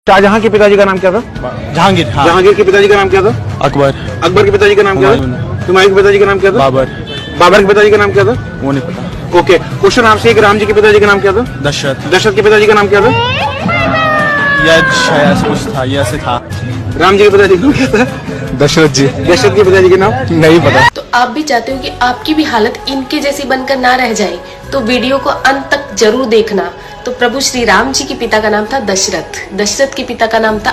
शाहजहां के पिताजी का नाम क्या था? जहांगीर। हाँ। जहांगीर के पिताजी का नाम क्या था? अकबर। अकबर के पिताजी का नाम क्या था? हुमायूं के पिताजी का नाम क्या था? बाबर। बाबर के पिताजी का नाम क्या था? वो नहीं पता। ओके, क्वेश्चन आपसे एक, राम जी के पिताजी का नाम क्या था? दशरथ। दशरथ के पिताजी का नाम क्या था? यश ऐसा कुछ था, ये ऐसे था। राम जी के पिताजी का नाम क्या था? दशरथ जी। दशरथ के पिताजी का नाम नहीं पता। तो आप भी चाहते हो कि आपकी भी हालत इनके जैसी बनकर ना रह जाए, तो वीडियो को अंत तक जरूर देखना। तो प्रभु श्री राम जी के पिता का नाम था दशरथ, दशरथ के पिता का नाम था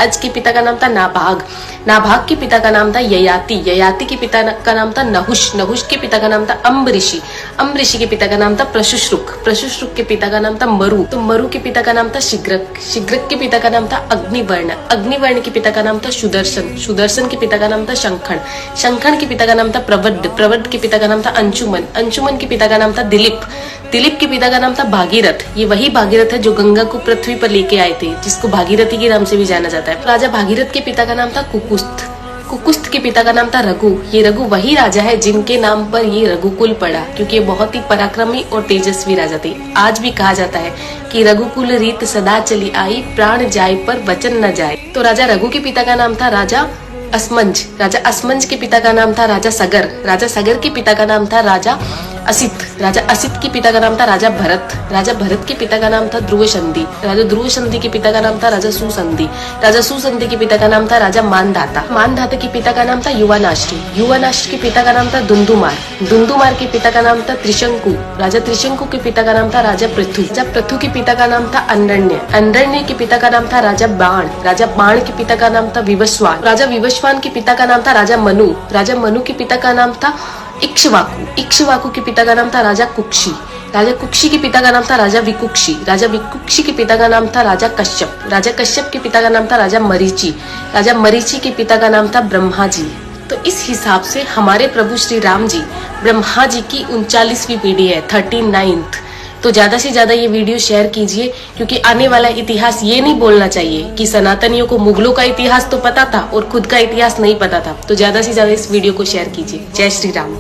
अज के पिता का नाम था नाभाग, नाभाग के पिता का नाम था ययाति, ययाति के पिता का नाम था नहुष, नहुष के पिता का नाम था अम्बऋषि, अम्बऋषि के पिता का नाम था प्रशुश्रुक, प्रशुश्रुक के पिता का नाम था मरु, तो मरु के पिता का नाम था शिग्रक, शिग्रक के पिता का नाम था अग्निवर्ण, अग्निवर्ण के पिता का नाम था सुदर्शन, सुदर्शन के पिता का नाम था शंखण, शंखण के पिता का नाम था प्रवड्ड, प्रवड्ड के पिता का नाम था अंशुमन, अंशुमन के पिता का नाम था दिलीप, दिलीप के पिता का नाम था भागीरथ। ये वही भागीरथ है जो गंगा को पृथ्वी पर लेके आए थे, जिसको भागीरथी के नाम से भी जाना जाता है। राजा भागीरथ के पिता का नाम था कुकुस्थ, कुकुस्थ के पिता का नाम था रघु। ये रघु वही राजा है जिनके नाम पर ये रघुकुल पड़ा, क्योंकि ये बहुत ही पराक्रमी और तेजस्वी राजा थे। आज भी कहा जाता है कि रघुकुल रीत सदा चली आई, प्राण जाए पर वचन न जाए। तो राजा रघु के पिता का नाम था राजा असमंज, राजा असमंज के पिता का नाम था राजा सगर, राजा सगर के पिता का नाम था राजा असित, राजा असित के पिता का नाम था राजा भरत, राजा भरत के पिता का नाम था ध्रुव संधि, राजा ध्रुव संधि के पिता का नाम था राजा सुसंधि, राजा सुसंधि के पिता का नाम था राजा मानधाता, मानधाता के पिता का नाम था युवानाश्री, युवानाश्री के पिता का नाम था दुंदुमार, दुंदुमार के पिता का नाम था त्रिशंकु, राजा त्रिशंकु के पिता का नाम था राजा पृथु, राजा पृथु के पिता का नाम था अंडरण्य, अंडरण्य के पिता का नाम था राजा बाण, राजा बाण के पिता का नाम था विवस्वान, राजा विवस्वान के पिता का नाम था राजा मनु, राजा मनु के पिता का नाम था इक्ष्वाकु, इक्ष्वाकु के पिता का नाम था राजा कुक्षी, राजा कुक्षी के पिता का नाम था राजा विकुक्षी, राजा विकुक्षी के पिता का नाम था राजा कश्यप, राजा कश्यप के पिता का नाम था राजा मरीचि, राजा मरीचि के पिता का नाम था ब्रह्मा जी। तो इस हिसाब से हमारे प्रभु श्री राम जी ब्रह्मा जी की 39वीं पीढ़ी है, 39th। तो ज्यादा से ज्यादा ये वीडियो शेयर कीजिए, क्योंकि आने वाला इतिहास ये नहीं बोलना चाहिए कि सनातनियों को मुगलों का इतिहास तो पता था और खुद का इतिहास नहीं पता था। तो ज्यादा से ज्यादा इस वीडियो को शेयर कीजिए। जय श्री राम।